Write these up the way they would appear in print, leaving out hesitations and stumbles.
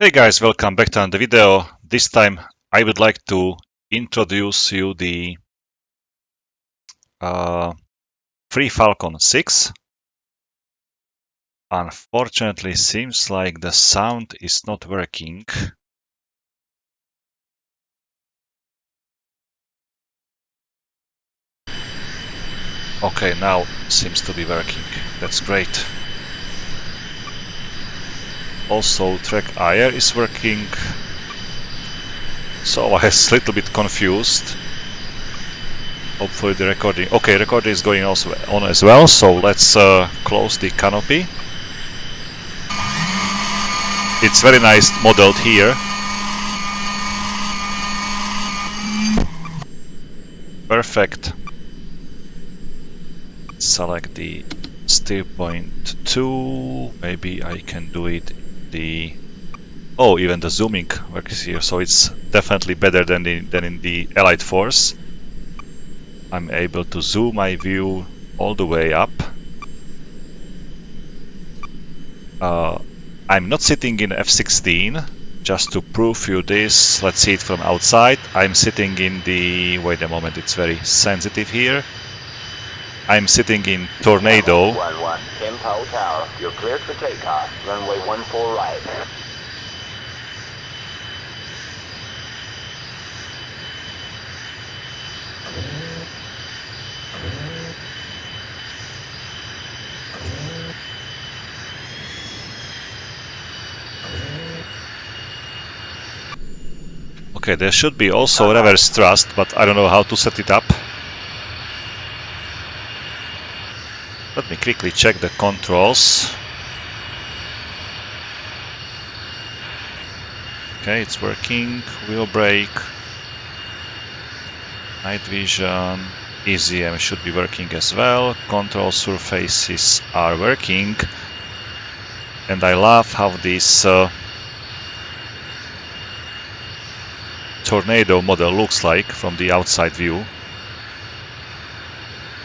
Hey guys, welcome back to another video. This time I would like to introduce you the FreeFalcon 6. Unfortunately, seems like the sound is not working. Okay, now seems to be working. That's great. Also, track IR is working. So I was a little bit confused. Hopefully the recording... Okay, recording is going also on as well, so let's close the canopy. It's very nice modeled here. Perfect. Select the steer point 2. Maybe I can do it in the... Oh, even the zooming works here, so it's definitely better than in the Allied Force. I'm able to zoom my view all the way up. I'm not sitting in F-16. Just to prove you this, let's see it from outside. I'm sitting in the... Wait a moment, it's very sensitive here. I'm sitting in Tornado. 11, Tempo Tower. You're cleared for takeoff. Runway 14 right. Okay, there should be also reverse thrust, but I don't know how to set it up. Let me quickly check the controls. Okay, it's working. Wheel brake, night vision, EZM should be working as well. Control surfaces are working. And I love how this Tornado model looks like from the outside view.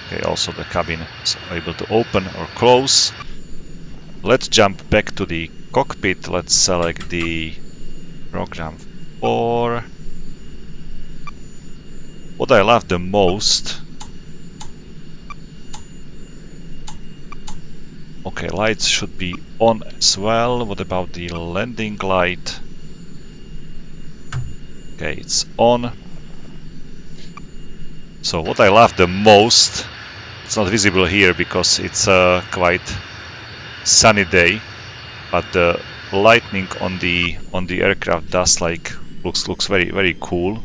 Okay, also the cabin is able to open or close. Let's jump back to the cockpit. Let's select the program 4. What I love the most... Okay, lights should be on as well. What about the landing light? Okay, it's on. So what I love the most, it's not visible here because it's a quite sunny day, but the lightning on the aircraft does looks very cool.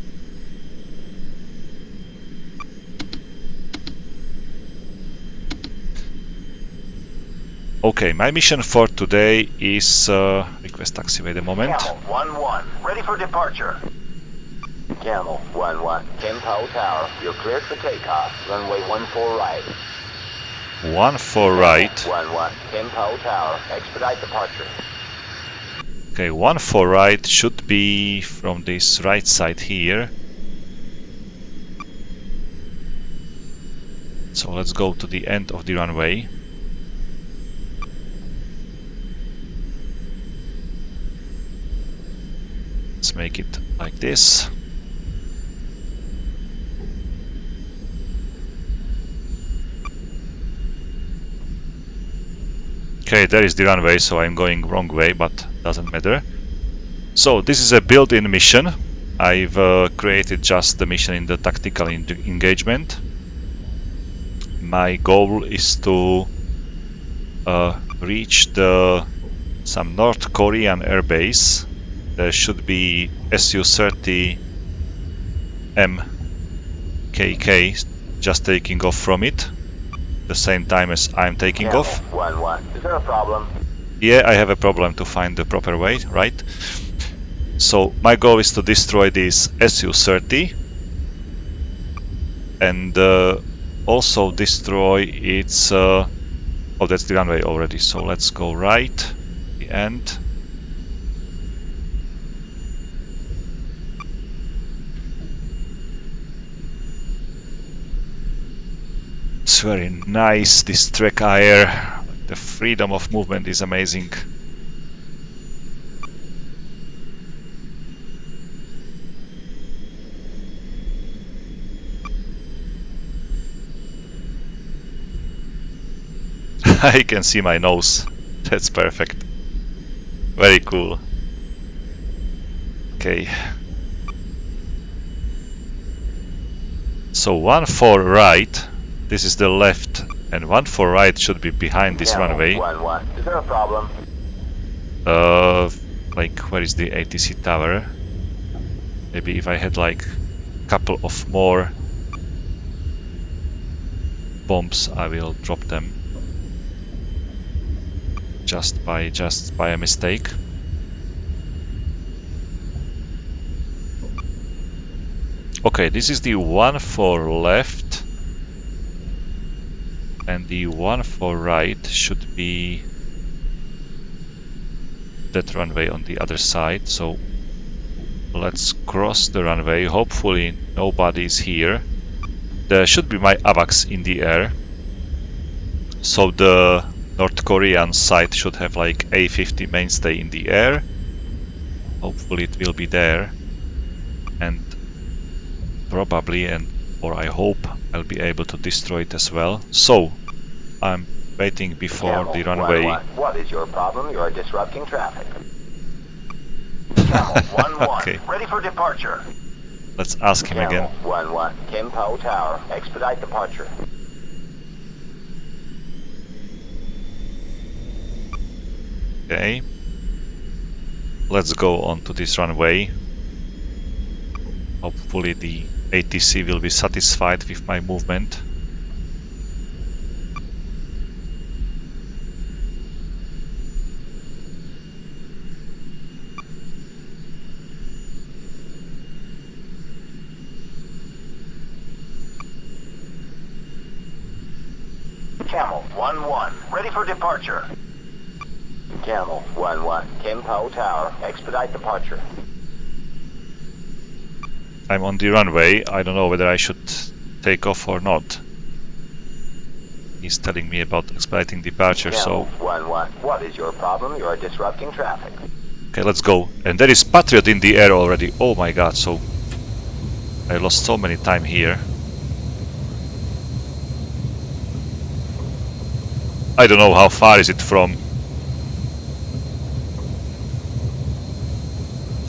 Okay, my mission for today is request taxi. Wait a moment. Camel 1-1, ready for departure. Camel 1-1, Tempo Tower. You're cleared for takeoff. Runway 14 right. 14 right. 1-1, Tempo Tower. Expedite departure. Okay, 14 right should be from this right side here. So let's go to the end of the runway. Let's make it like this. Okay, there is the runway, so I'm going wrong way, but doesn't matter. So this is a built-in mission. I've created just the mission in the tactical engagement. My goal is to reach some North Korean airbase. There should be Su-30MKI just taking off from it, the same time as I'm taking Camel off. 1-1, is there a problem? Yeah, I have a problem to find the proper way, right? So my goal is to destroy this Su-30 and also destroy its... oh, that's the runway already, so let's go right, the end. It's very nice, this track air. The freedom of movement is amazing. I can see my nose. That's perfect. Very cool. Okay. So 1 for right, this is the left, and 1 for right should be behind this runway. 1-1. Is there a problem? Like, where is the ATC tower? Maybe if I had like a couple of more bombs, I will drop them. Just by a mistake. Okay, this is the 1 for left, and the 1 for right should be that runway on the other side. So let's cross the runway. Hopefully nobody is here. There should be my AWACS in the air. So the North Korean side should have like A-50 mainstay in the air. Hopefully it will be there. And probably, or I hope, I'll be able to destroy it as well. So I'm waiting before the runway. 1-1. What is your problem? You are disrupting traffic. Camel 1-1. Okay. Ready for departure. Let's ask him Camel again. 1-1. Kimpo Tower. Expedite departure. Okay. Let's go on to this runway. Hopefully the ATC will be satisfied with my movement. Camel 1-1. Ready for departure. Camel 1-1. Kimpo Tower. Expedite departure. I'm on the runway. I don't know whether I should take off or not. He's telling me about expediting departure, Camel so... 1-1. What is your problem? You are disrupting traffic. Okay, let's go. And there is Patriot in the air already. Oh my god, so... I lost so many time here. I don't know how far is it from...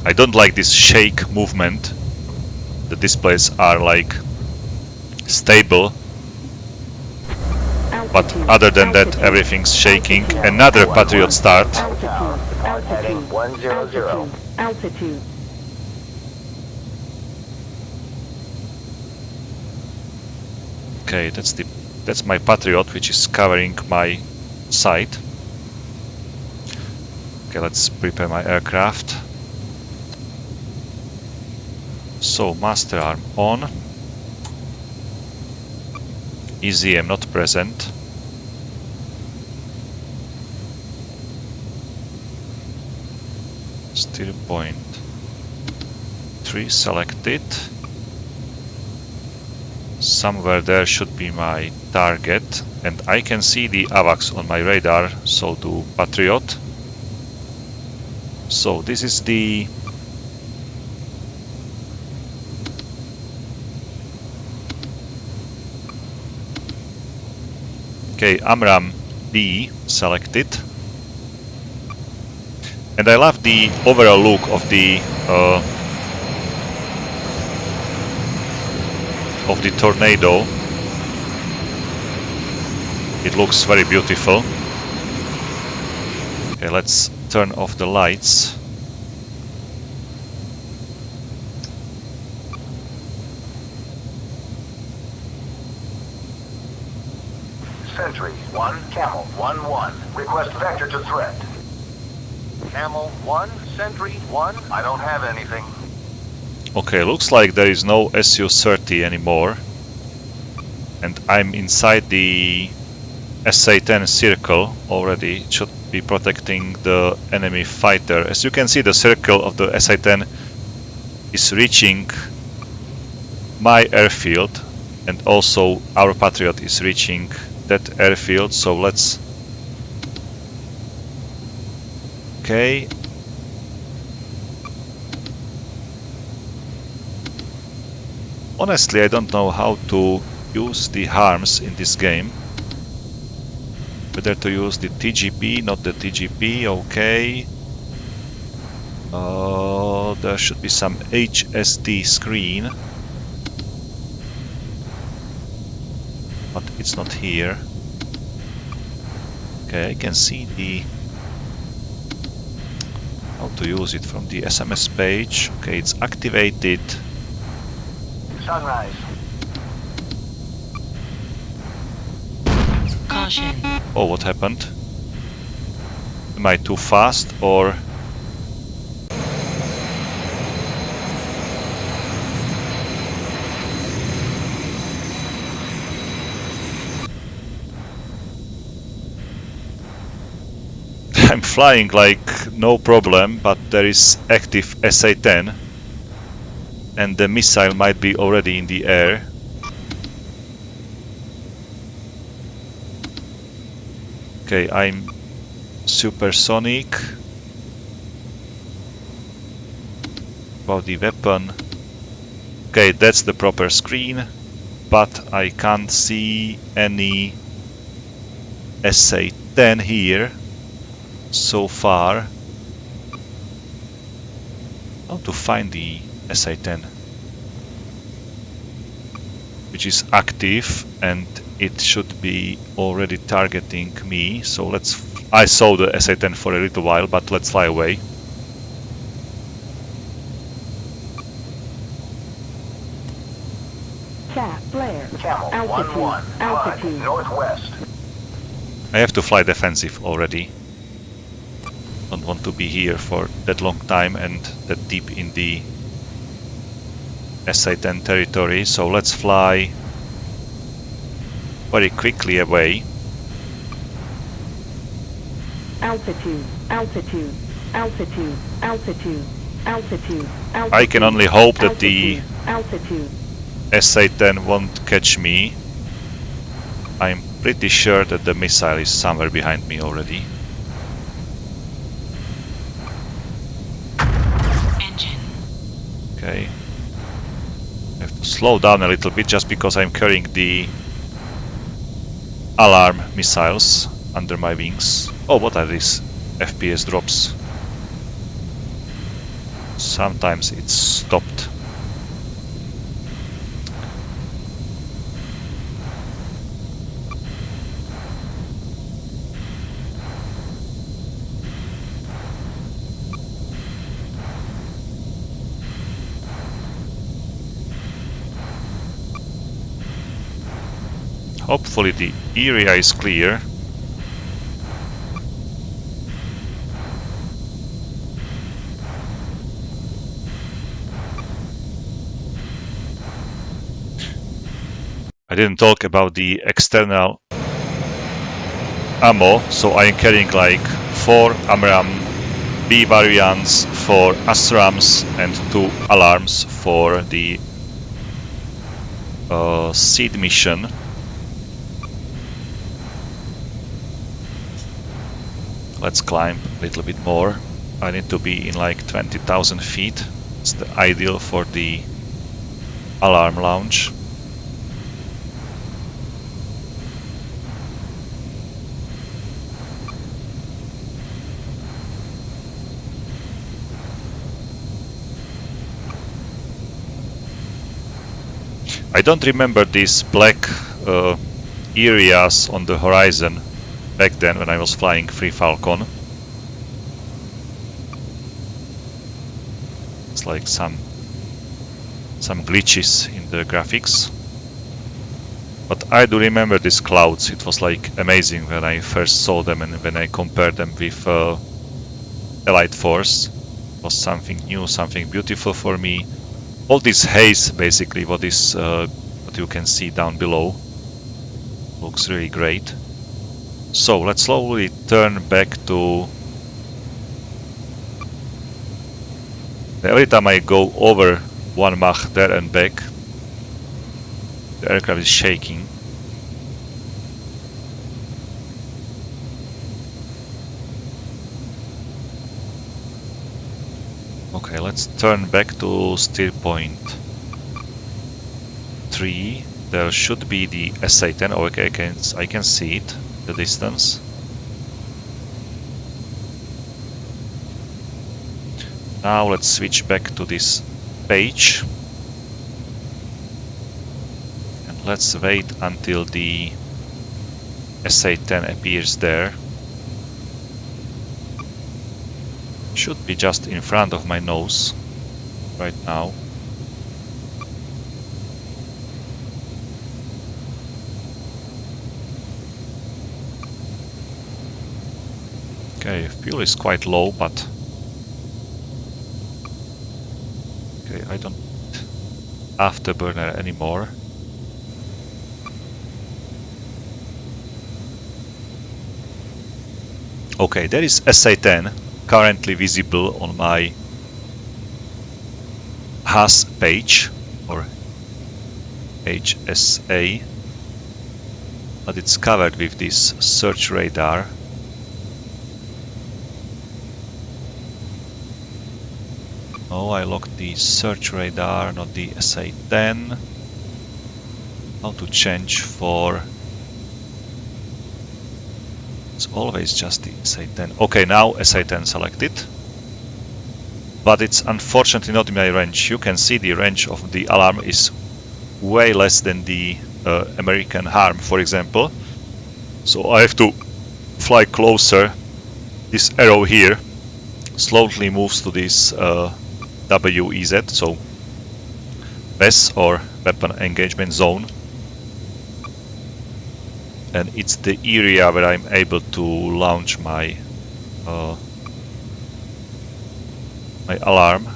I don't like this shake movement. The displays are like stable, but other than that everything's shaking. Another Patriot start. Heading 100. Altitude. Okay, that's my Patriot, which is covering my site. Okay, let's prepare my aircraft. So, master arm on. EZM not present. Steer point 3 selected. Somewhere there should be my target, and I can see the AWACS on my radar, so do Patriot. So this is the okay, AMRAAM B selected. And I love the overall look of the Tornado. It looks very beautiful. Okay, let's turn off the lights. Sentry 1, Camel 1-1. Request vector to threat. Camel 1, Sentry 1. I don't have anything. Okay, looks like there is no Su-30 anymore. And I'm inside the SA-10 circle already. It should be protecting the enemy fighter. As you can see, the circle of the SA-10 is reaching my airfield, and also our Patriot is reaching that airfield. So let's... Okay. Honestly, I don't know how to use the harms in this game. Better to use the TGP, not the TGP, okay. There should be some HSD screen. But it's not here. Okay, I can see the... how to use it from the SMS page. Okay, it's activated. Sunrise. Caution. Oh, what happened? Am I too fast or... I'm flying like no problem, but there is active SA-10 and the missile might be already in the air. Okay, I'm supersonic. About the weapon. Okay, that's the proper screen, but I can't see any SA-10 here so far. How to find the SA-10, which is active and it should be already targeting me. So let's... I saw the SA-10 for a little while, but let's fly away. Chaff, flare. Camel, Altitude, 1-1. altitude. Climb northwest. I have to fly defensive already. Don't want to be here for that long time and that deep in the SA-10 territory, so let's fly very quickly away. Altitude, altitude, altitude, altitude, altitude, altitude. I can only hope that the altitude. SA-10 won't catch me. I'm pretty sure that the missile is somewhere behind me already. Engine. Okay. I have to slow down a little bit just because I'm carrying the alarm missiles under my wings. Oh, what are these FPS drops? Sometimes it's stopped. Hopefully the area is clear. I didn't talk about the external ammo, so I'm carrying like 4 AMRAAM B variants, 4 ASRAMs and 2 alarms for the seed mission. Let's climb a little bit more. I need to be in like 20,000 feet. It's the ideal for the alarm launch. I don't remember these black areas on the horizon back then when I was flying FreeFalcon. It's like some glitches in the graphics. But I do remember these clouds. It was like amazing when I first saw them and when I compared them with Elite Force. It was something new, something beautiful for me. All this haze, basically, what you can see down below, looks really great. So let's slowly turn back to... Every time I go over 1 Mach there and back, the aircraft is shaking. Okay, let's turn back to steer point 3. There should be the SA-10. Oh, okay, I can see it. the distance. Now let's switch back to this page. And let's wait until the SA-10 appears there. Should be just in front of my nose right now. Okay, fuel is quite low, but okay, I don't need afterburner anymore. Okay, there is SA-10 currently visible on my HAS page or HSA, but it's covered with this search radar. Oh, I locked the search radar, not the SA-10. How to change for... It's always just the SA-10. Okay, now SA-10 selected. But it's unfortunately not in my range. You can see the range of the alarm is way less than the American harm, for example. So I have to fly closer. This arrow here slowly moves to this WEZ, so BES or Weapon Engagement Zone. And it's the area where I'm able to launch my my alarm.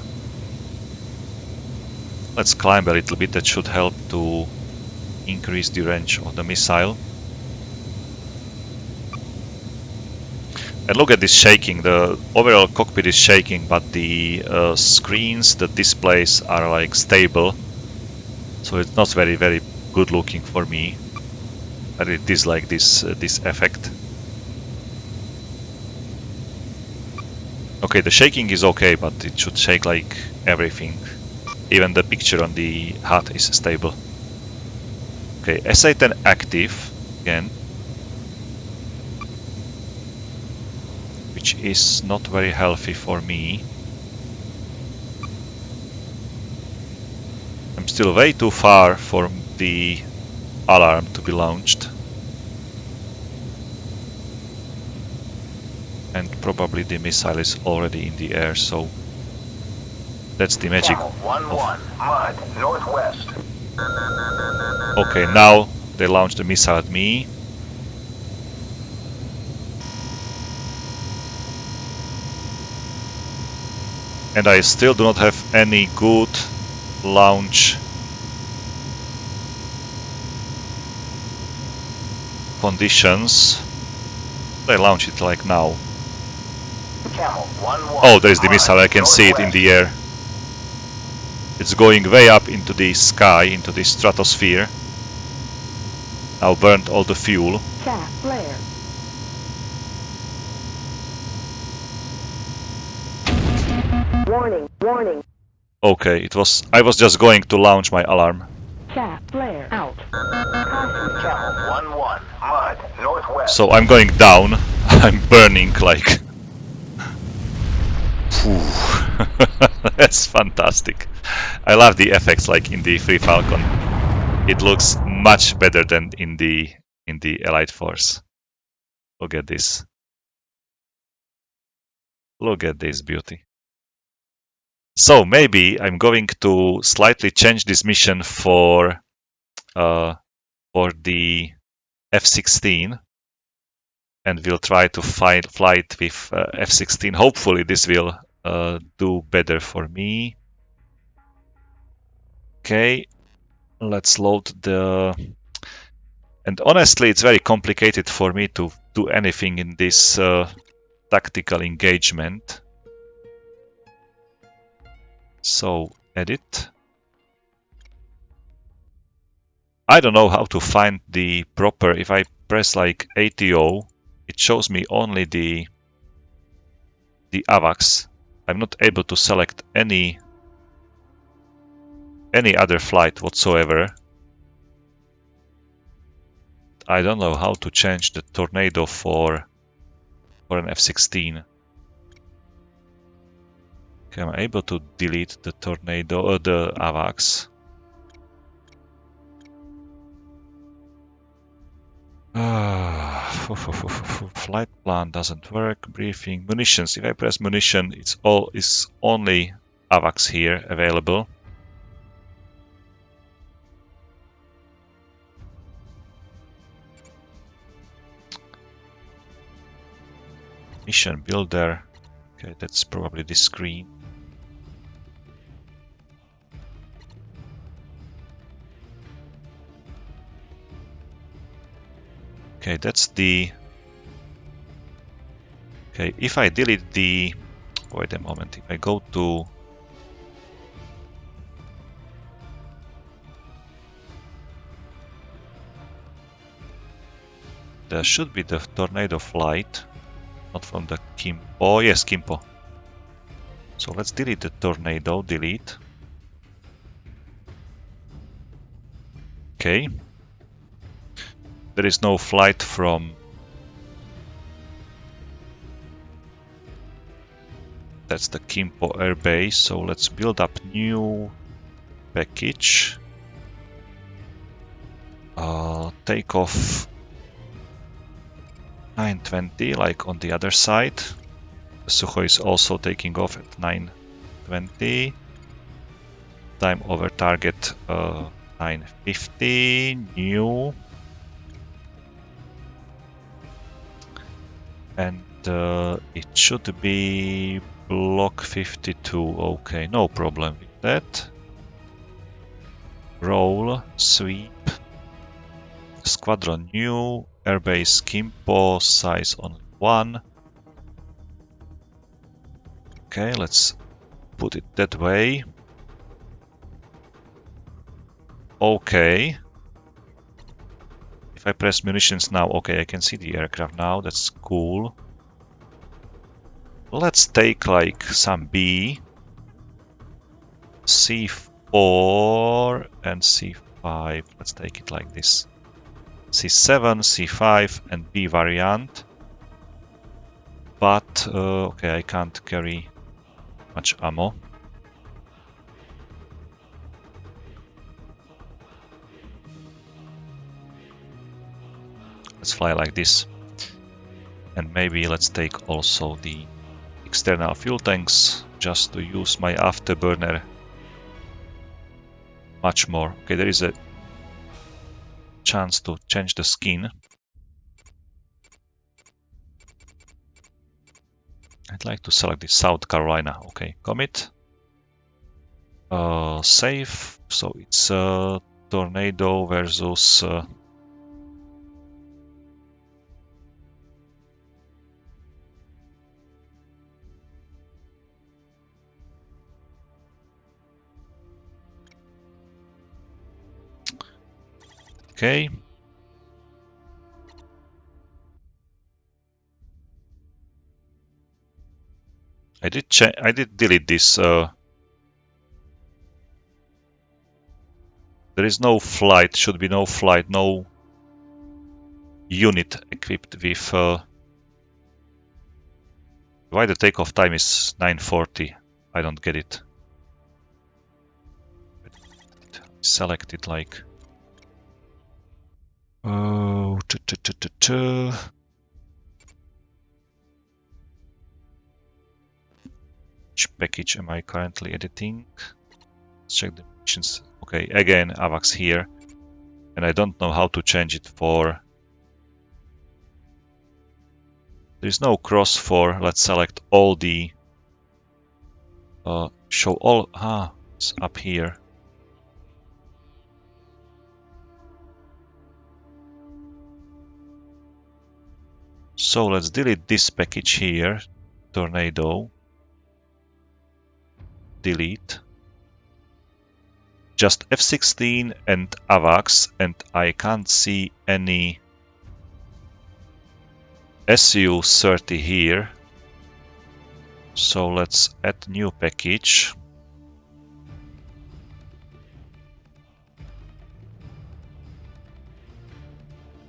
Let's climb a little bit, that should help to increase the range of the missile. And look at this shaking, the overall cockpit is shaking, but the screens, the displays are like stable. So it's not very good looking for me. I really dislike this effect. Okay, the shaking is okay, but it should shake like everything. Even the picture on the HUD is stable. Okay, SA-10 active again, which is not very healthy for me. I'm still way too far for the alarm to be launched. And probably the missile is already in the air, so that's the magic. 1-1, Mud, northwest. Okay, now they launched the missile at me. And I still do not have any good launch conditions. They launch it like now. Camel, 1-1. Oh, there's the missile, I can see it in the air. It's going way up into the sky, into the stratosphere. Now burned all the fuel. Chaff flare. Warning, warning. Okay, I was just going to launch my alarm. Chaff flare out. Caution. Camel, 1-1, Mud, northwest. So I'm going down. I'm burning like... That's fantastic. I love the effects like in the FreeFalcon. It looks much better than in the Elite Force. Look at this. Look at this beauty. So maybe I'm going to slightly change this mission for the F-16, and we'll try to fly it with F-16. Hopefully this will do better for me. Okay, let's load the... And honestly, it's very complicated for me to do anything in this tactical engagement. So, edit. I don't know how to find the proper... If I press like ATO, it shows me only the AVAX. I'm not able to select any other flight whatsoever. I don't know how to change the tornado for an F-16. Okay, I'm able to delete the tornado or the AVAX. Flight plan doesn't work. Briefing. Munitions. If I press munition, it's only AVAX here available. Mission builder. Okay, that's probably this screen. Okay, that's the... Okay, if I delete the... Wait a moment, if I go to... There should be the tornado flight, not from the Kimpo. Oh, yes, Kimpo. So let's delete the tornado, delete. Okay. There is no flight from... That's the Kimpo Air Base, so let's build up new package. Take off 920, like on the other side. Sukhoi is also taking off at 920. Time over target 950. New. And it should be block 52. Okay, no problem with that. Roll, sweep. Squadron new. Airbase Kimpo, size only 1. Okay, let's put it that way. Okay. If I press munitions now, okay, I can see the aircraft now. That's cool. Let's take like some B, C4 and C5. Let's take it like this. C7, C5 and B variant. But, okay, I can't carry much ammo. Let's fly like this. And maybe let's take also the external fuel tanks just to use my afterburner much more. Okay, there is a chance to change the skin. I'd like to select the South Carolina. Okay, commit. Save. So it's Tornado versus okay. I did delete this. There is no flight. Should be no flight. No unit equipped with. Why the takeoff time is 9:40? I don't get it. Select it like. Oh, which package am I currently editing? Let's check the missions. Okay, again, AVAX here. And I don't know how to change it for... There's no cross for... Let's select all the... show all... it's up here. So let's delete this package here. Tornado. Delete. Just F-16 and AVAX, and I can't see any Su-30 here. So let's add new package.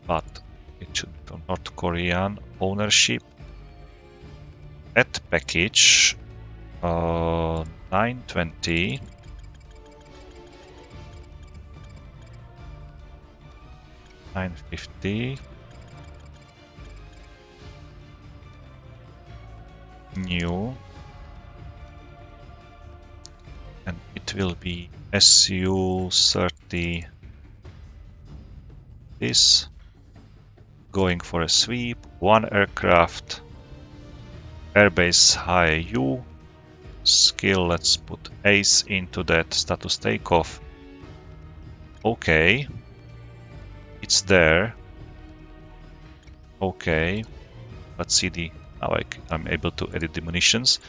but it should be from North Korean ownership. At package 920. $950. New. And it will be Su-30. This. Going for a sweep. One aircraft. Airbase high U. Skill, let's put ace into that. Status takeoff. Okay. It's there. Okay. Let's see the... Now I'm able to edit the munitions.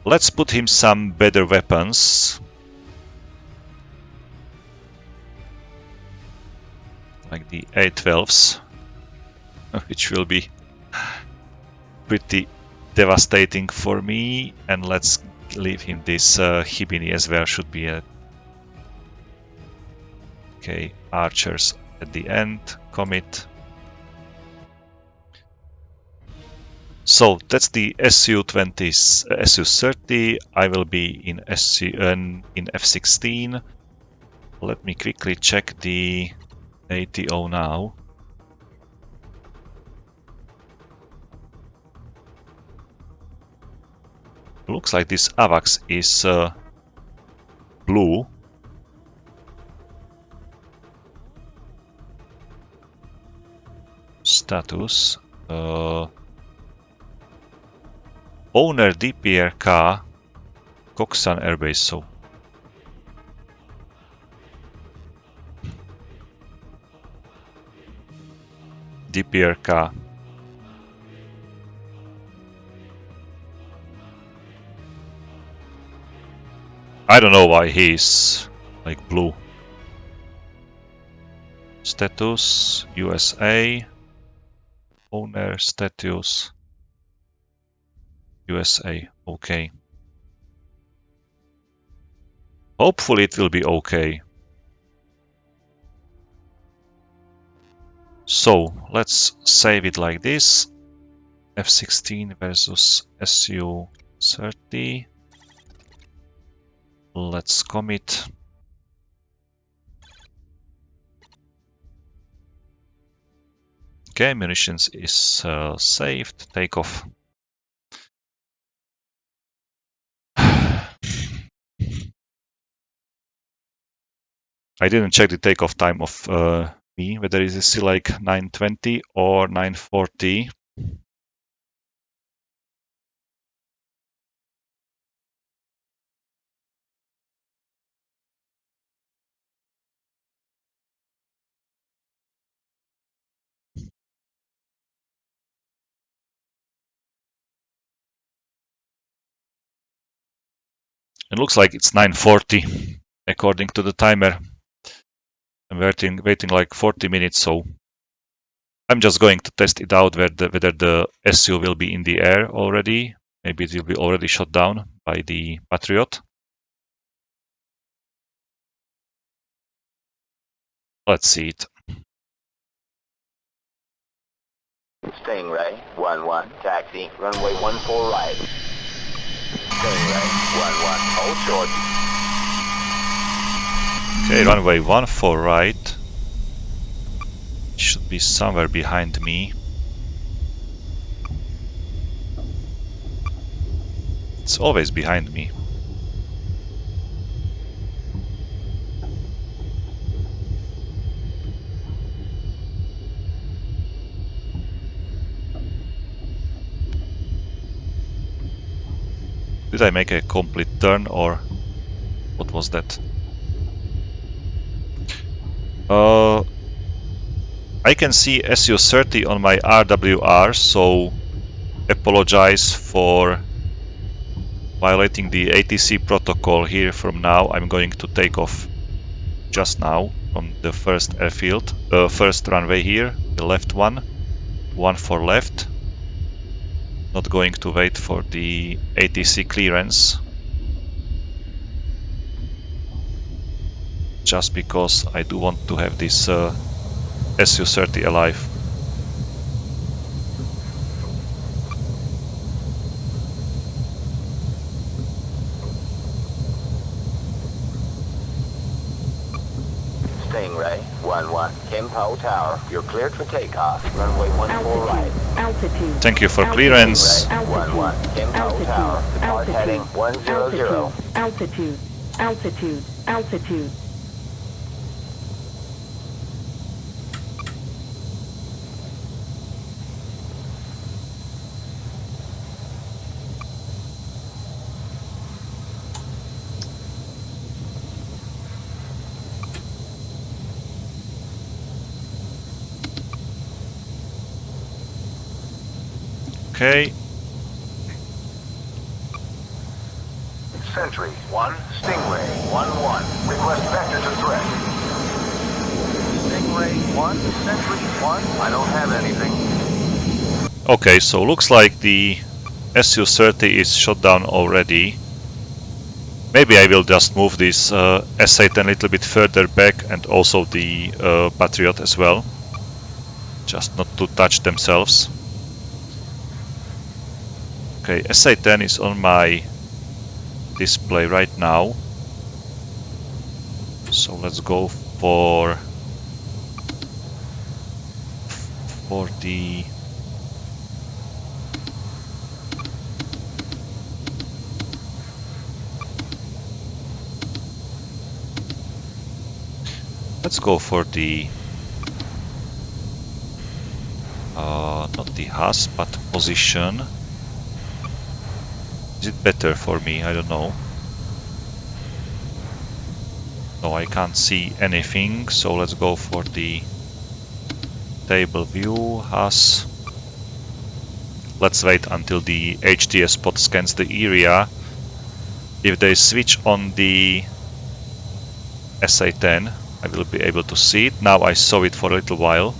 Let's put him some better weapons. Like the A-12s. Which will be pretty devastating for me. And let's leave him this Hibini as well. Should be a... Okay, archers at the end. Commit. So that's the Su-30. I will be in F-16. Let me quickly check the ATO now. Looks like this AVAX is blue. Status. Owner DPRK Koksan Airbase, so DPRK. I don't know why he's like blue. Status USA. Owner status USA. Okay. Hopefully it will be okay. So let's save it like this. F-16 versus Su-30. Let's commit. Okay, munitions is saved. Take off. I didn't check the takeoff time of me, whether it is still like 9:20 or 9:40. It looks like it's 9:40 according to the timer. I'm waiting like 40 minutes, so I'm just going to test it out whether the SU will be in the air already. Maybe it will be already shot down by the Patriot. Let's see it. Stingray, 1-1, taxi, runway 14 right. Stingray, 1-1, hold short. Okay, runway 14 right. It should be somewhere behind me. It's always behind me. Did I make a complete turn or what was that? I can see Su-30 on my RWR, so apologize for violating the ATC protocol here. From now I'm going to take off just now from the first airfield, first runway here, the left one for left. Not going to wait for the ATC clearance, just because I do want to have this Su-30 alive. Stingray, 1-1. Kimpo Tower, you're cleared for takeoff. Runway 14 right. Altitude. Thank you for Altitude. clearance. Altitude. 1-1. Kimpo Tower, depart heading 100. Altitude. Altitude. Altitude. Okay. Sentry 1, Stingray 1-1. Request vector to threat. Stingray 1, Sentry 1. I don't have anything. Okay, so looks like the Su-30 is shot down already. Maybe I will just move this SA-10 a little bit further back, and also the Patriot as well. Just not to touch themselves. Okay, SA-10 is on my display right now. So let's go for the let's go for the not the HAS, but position. Is it better for me? I don't know. No, I can't see anything, so let's go for the table view, HAS. Let's wait until the HTS spot scans the area. If they switch on the SA-10, I will be able to see it. Now I saw it for a little while.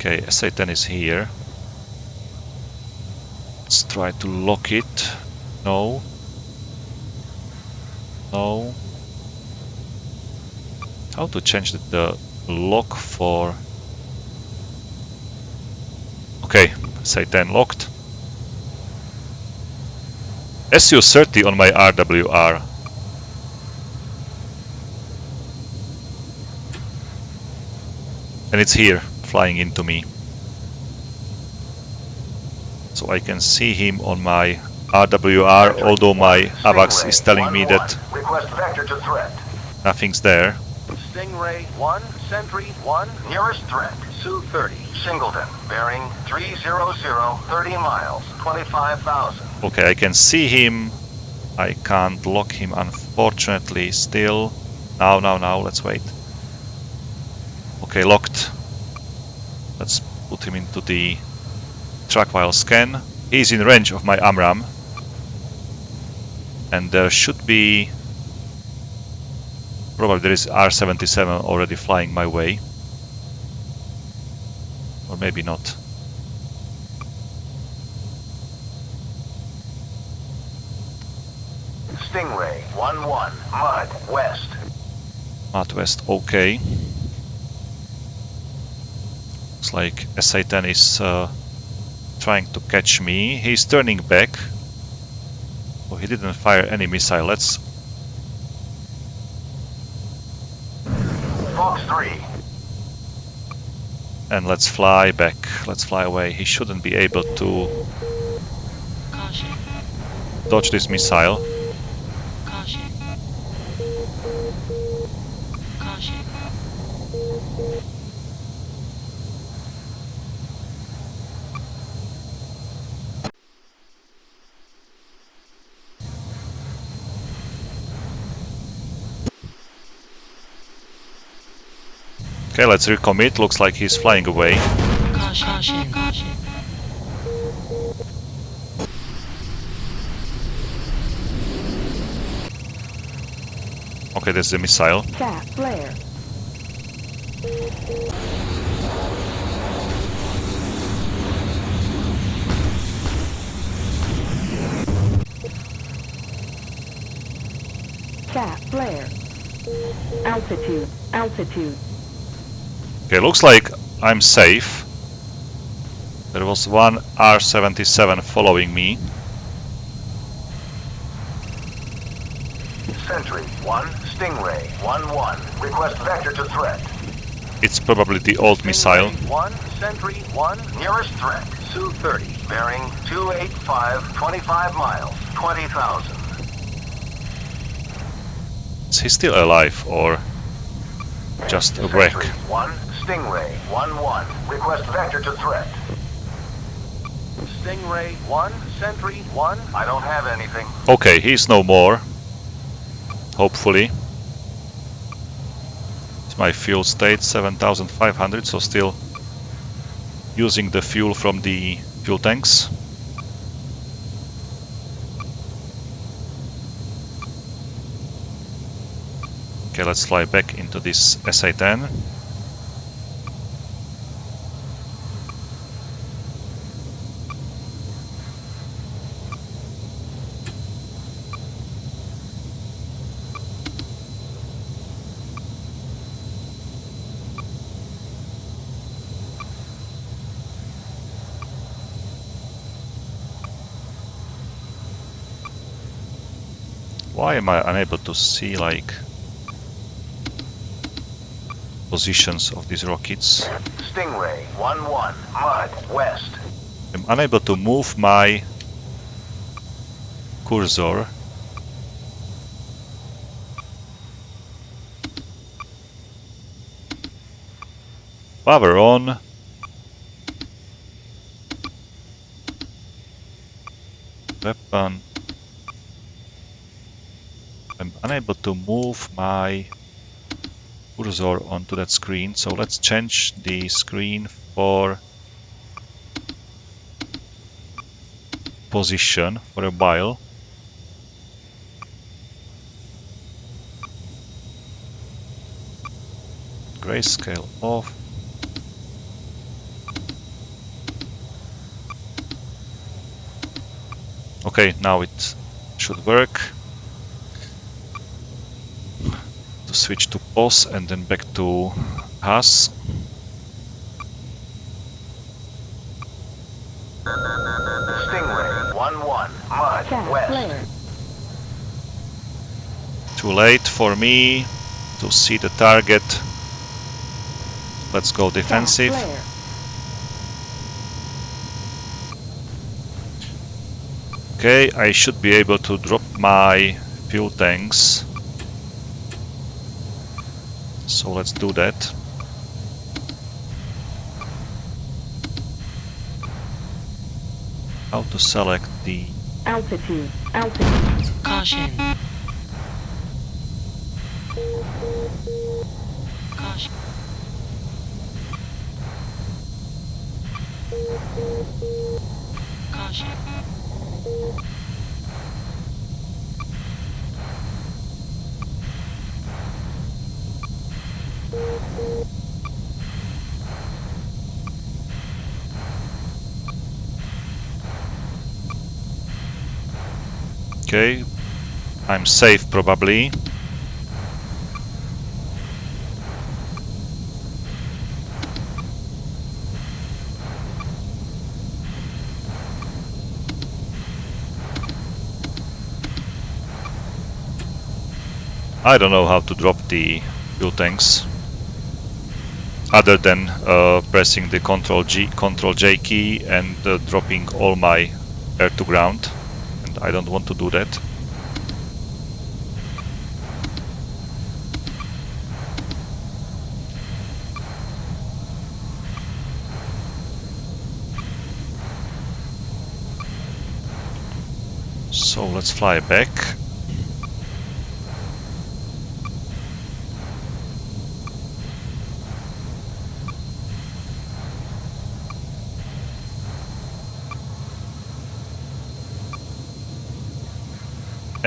Okay, SA-10 is here. Let's try to lock it. No. No. How to change the lock for... Okay, SA-10 locked. Su-30 on my RWR. And it's here, flying into me. So I can see him on my RWR, although my AVAX is telling me that request vector to threat. nothing's there. Stingray 1, Sentry 1, nearest threat, Su-30, Singleton, bearing 300, 30 miles, 25,000. Okay, I can see him. I can't lock him, unfortunately, still. Now, let's wait. Okay, locked. Let's put him into the track while scan. He's in range of my AMRAAM. And there should be... Probably there is R-77 already flying my way. Or maybe not. Stingray 1-1, Mud, west. Mud west, okay. Looks like SA-10 is trying to catch me. He's turning back. Oh, he didn't fire any missile. Let's... Fox 3. And let's fly back. Let's fly away. He shouldn't be able to Caution. dodge this missile. Caution. Caution. Okay, let's recommit. Looks like he's flying away. Caution. Caution. Okay, there's the missile. Chaff flare. Cap flare. Altitude. Altitude. Okay, looks like I'm safe. There was one R-77 following me. Sentry 1, Stingray 1-1. Request vector to threat. It's probably the old missile. Stingray 1, Sentry 1. Nearest threat, Su-30. Bearing 285, 25 miles, 20,000. Is he still alive or just a wreck? Sentry 1, Stingray 1-1. Request vector to threat. Stingray 1, Sentry 1. I don't have anything. Okay, he's no more. Hopefully. It's my fuel state 7,500, so still using the fuel from the fuel tanks. Okay, let's fly back into this SA-10. Why am I unable to see, like, positions of these rockets? Stingray 1-1. Mud west. I'm unable to move my cursor. Power on. Weapon. I'm unable to move my cursor onto that screen, so let's change the screen for position for a while. Grayscale off. Okay, now it should work. To switch to pause and then back to HAS. Stingray 1-1. Mud Cap west. flare. Too late for me to see the target. Let's go defensive. Cap flare. Okay, I should be able to drop my fuel tanks. So let's do that. How to select the Altitude. Altitude. Caution. Caution. Caution. Okay, I'm safe probably. I don't know how to drop the fuel tanks other than pressing the Ctrl J key and dropping all my air to ground. I don't want to do that. So let's fly back.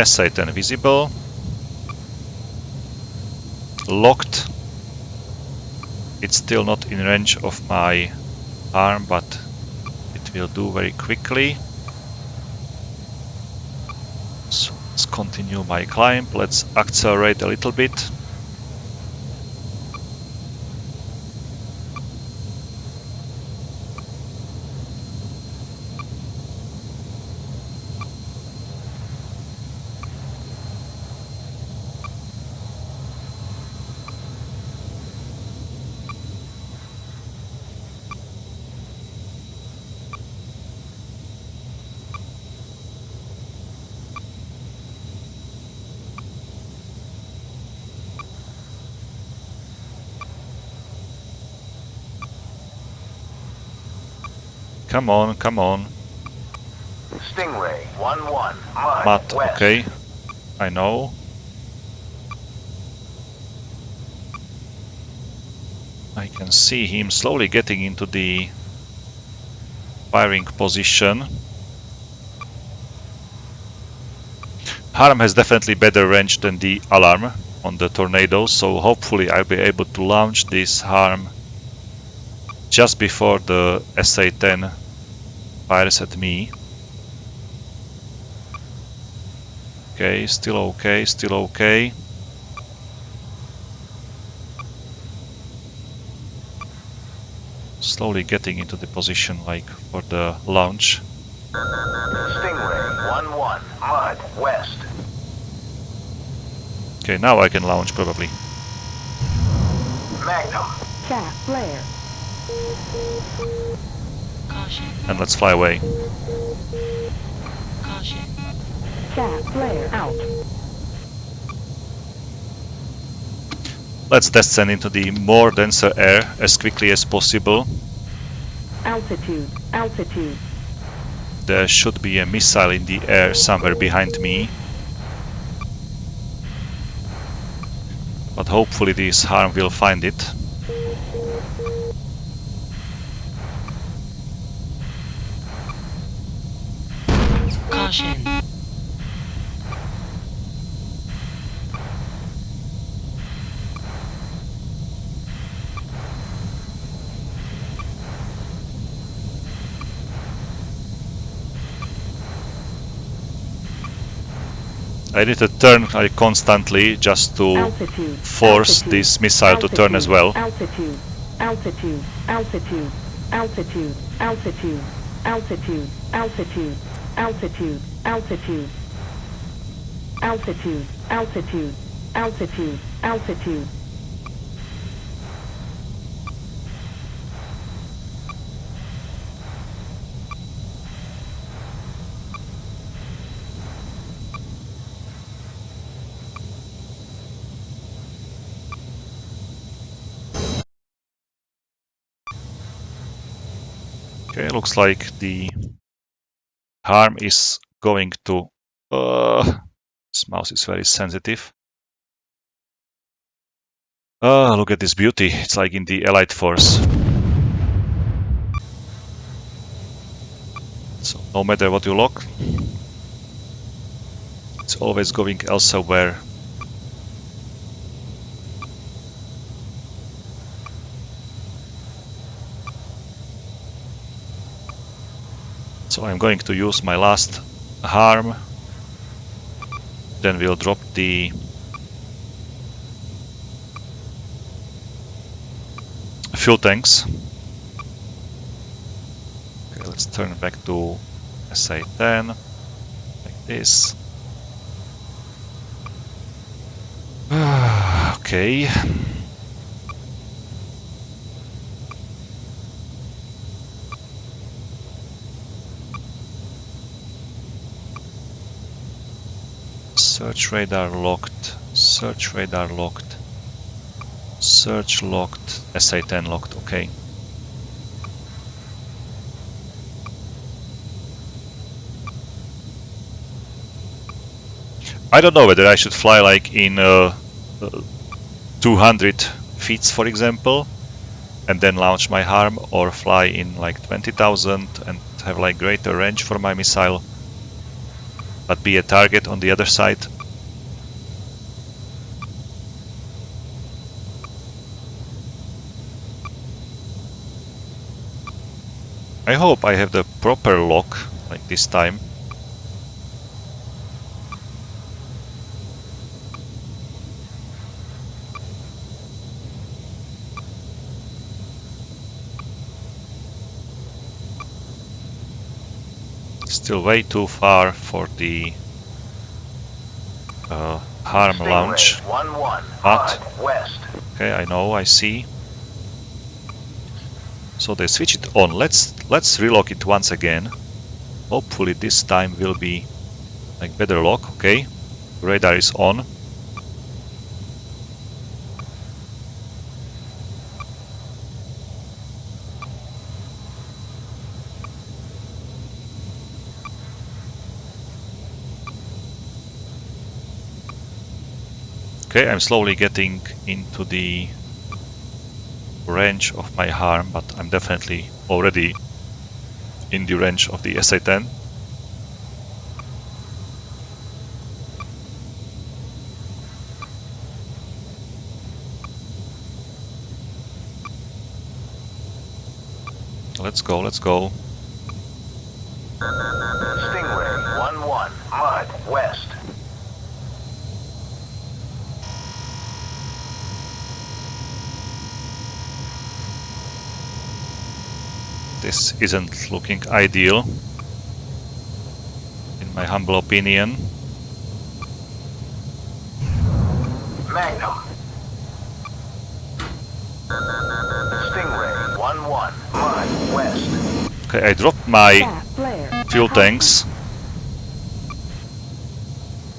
SA-10 visible. Locked. It's still not in range of my arm, but it will do very quickly. So Let's continue my climb. Let's accelerate a little bit. Come on, come on. Stingray 1-1. Mud, Mud, west. okay. I know. I can see him slowly getting into the firing position. Harm has definitely better range than the alarm on the tornado, so hopefully I'll be able to launch this Harm just before the SA-10 fires at me. Okay, still okay, still okay. Slowly getting into the position like for the launch. Stingray 1-1. Mud, west. Okay, now I can launch probably. Magnum. Chaff flare. Caution. And let's fly away. Caution. Chaff flare out. Let's descend into the more denser air as quickly as possible. Altitude. Altitude. There should be a missile in the air somewhere behind me. But hopefully this Harm will find it. Caution. I need to turn constantly just to Altitude. force Altitude. this missile to turn as well. Altitude. Altitude. Altitude. Altitude. Altitude. Altitude. Altitude. Altitude. Altitude. Altitude. Altitude. Altitude. Altitude. Okay, looks like the Harm is going to... this mouse is very sensitive. Look at this beauty. It's like in the Allied Force. So no matter what you lock, it's always going elsewhere. So I'm going to use my last Harm. Then we'll drop the fuel tanks. Okay, let's turn back to SA-10 like this. Okay. Search radar locked. Search radar locked. Search locked. SA-10 locked. Okay. I don't know whether I should fly like in 200 feet, for example, and then launch my Harm, or fly in like 20,000 and have like greater range for my missile, but be a target on the other side. I hope I have the proper lock like this time. Still way too far for the harm launch. Stingray 1-1, But HUD west. okay, I know, I see. So they switch it on. Let's relock it once again. Hopefully this time will be like better lock. Okay, radar is on. Okay, I'm slowly getting into the range of my harm, but I'm definitely already in the range of the SA-10. Let's go, let's go. Stingray 1-1, HUD west. This isn't looking ideal, in my humble opinion. Magnum. Stingray 1-1, HUD west. Okay, I dropped my Gas flare. fuel tanks.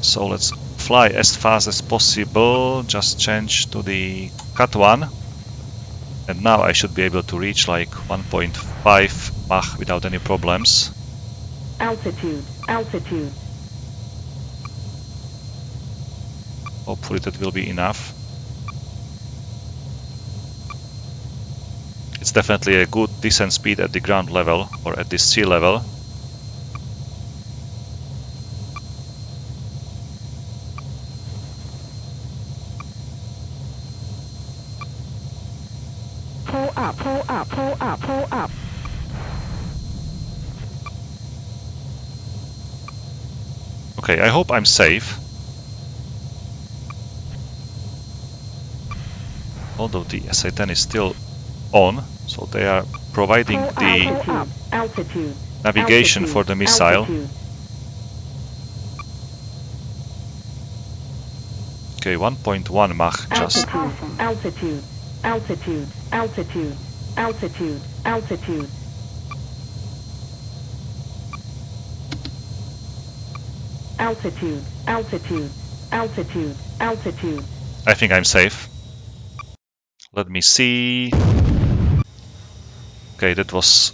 So let's fly as fast as possible. Just change to the Cat 1. And now I should be able to reach like 1.5 Mach without any problems. Altitude. Altitude. Hopefully that will be enough. It's definitely a good descent speed at the ground level or at the sea level. Pull up. Pull up. Pull up. Pull up. Okay, I hope I'm safe. Although the SA-10 is still on, so they are providing the Pull up. Altitude. navigation for the missile. Altitude. Okay, 1.1 Mach just. Altitude. Altitude. Altitude. Altitude. Altitude. Altitude. Altitude. Altitude. Altitude. I think I'm safe. Let me see. Okay, that was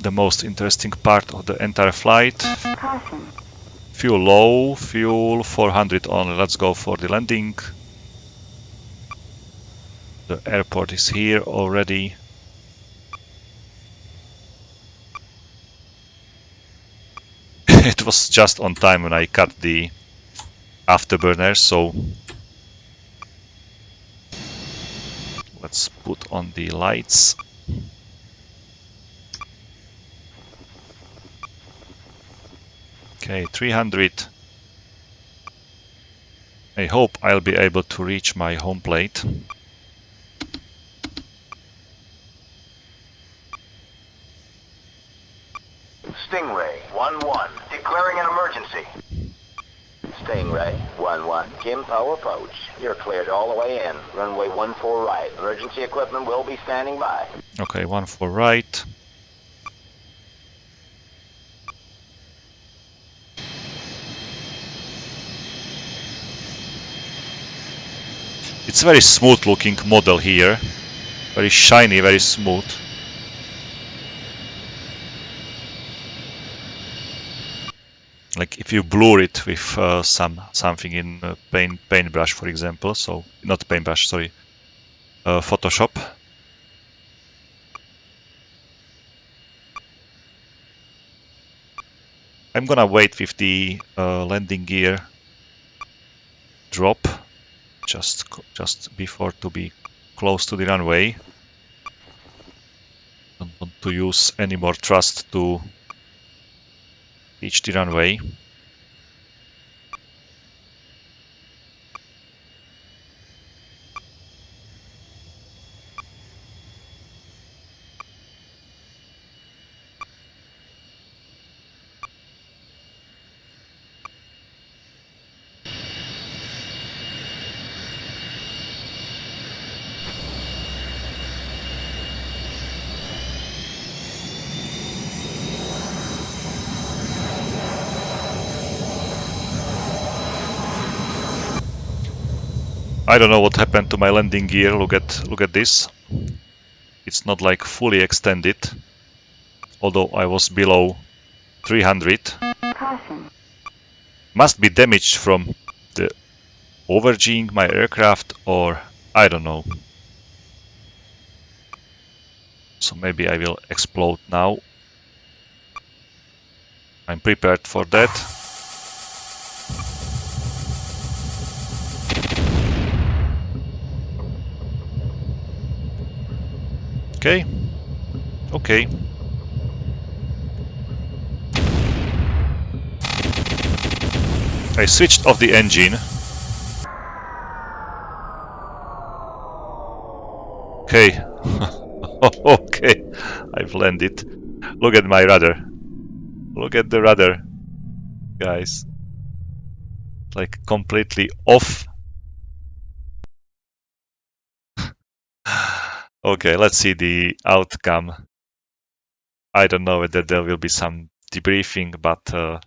the most interesting part of the entire flight. Caution. Fuel low, fuel 400 on. Let's go for the landing. The airport is here already. It was just on time when I cut the afterburner, so let's put on the lights. Okay, 300. I hope I'll be able to reach my home plate. Stingray 1-1, declaring an emergency. Stingray 1-1, Kim-Po approach. You're cleared all the way in. Runway 14 right. Emergency equipment will be standing by. Okay, 14 right. It's a very smooth looking model here. Very shiny, very smooth. Like if you blur it with something in paintbrush, for example. So not paintbrush, sorry, Photoshop. I'm gonna wait with the landing gear drop just before to be close to the runway. Don't want to use any more thrust to reach the runway. I don't know what happened to my landing gear. Look at this. It's not like fully extended, although I was below 300. Caution. Must be damaged from the overging my aircraft, or I don't know. So maybe I will explode now. I'm prepared for that. Okay. Okay. I switched off the engine. Okay. Okay. I've landed. Look at my rudder. Look at the rudder, guys. Like completely off. Okay, let's see the outcome. I don't know whether there will be some debriefing, but the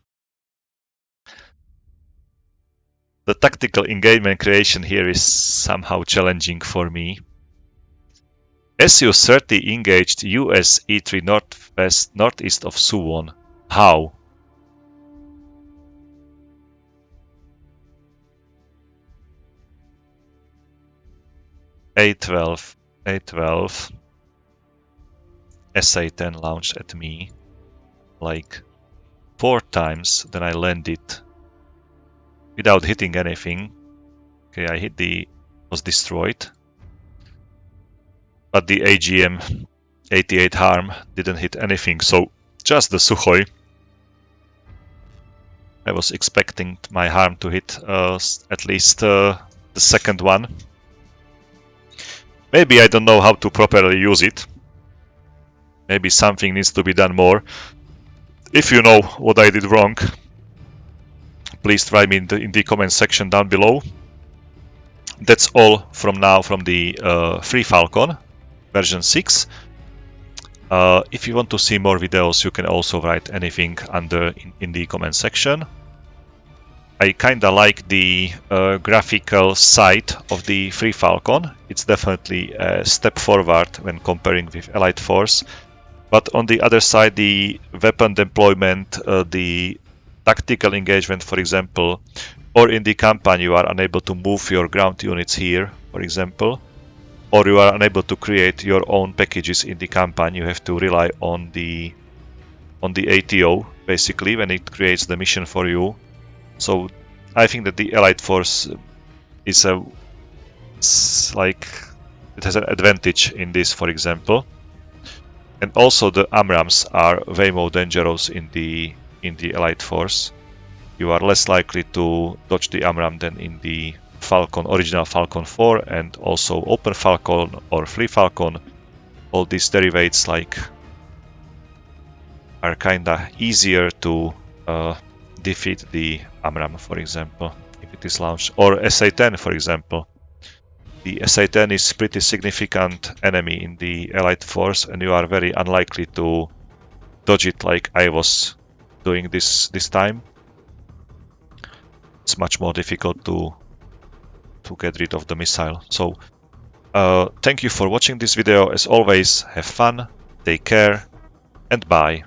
tactical engagement creation here is somehow challenging for me. Su-30 engaged US E3 northeast of Suwon. How? A-12 SA-10 launched at me like 4 times, then I landed without hitting anything. Okay, I hit was destroyed. But the AGM-88 harm didn't hit anything, so just the Sukhoi. I was expecting my harm to hit at least the second one. Maybe I don't know how to properly use it. Maybe something needs to be done more. If you know what I did wrong, please write me in the comment section down below. That's all from now from the FreeFalcon version 6. If you want to see more videos, you can also write anything under in the comment section. I kinda like the graphical side of the FreeFalcon. It's definitely a step forward when comparing with Allied Force. But on the other side, the weapon deployment, the tactical engagement, for example, or in the campaign you are unable to move your ground units here, for example, or you are unable to create your own packages in the campaign. You have to rely on the ATO basically when it creates the mission for you. So I think that the Allied Force is it has an advantage in this, for example. And also the AMRAAMs are way more dangerous in the Allied Force. You are less likely to dodge the AMRAAM than in the original Falcon 4, and also Open Falcon or FreeFalcon. All these derivatives are kinda easier to defeat the AMRAAM, for example, if it is launched, or SA-10, for example. The SA-10 is pretty significant enemy in the Allied Force, and you are very unlikely to dodge it like I was doing this time. It's much more difficult to get rid of the missile. So thank you for watching this video. As always, have fun, take care, and bye.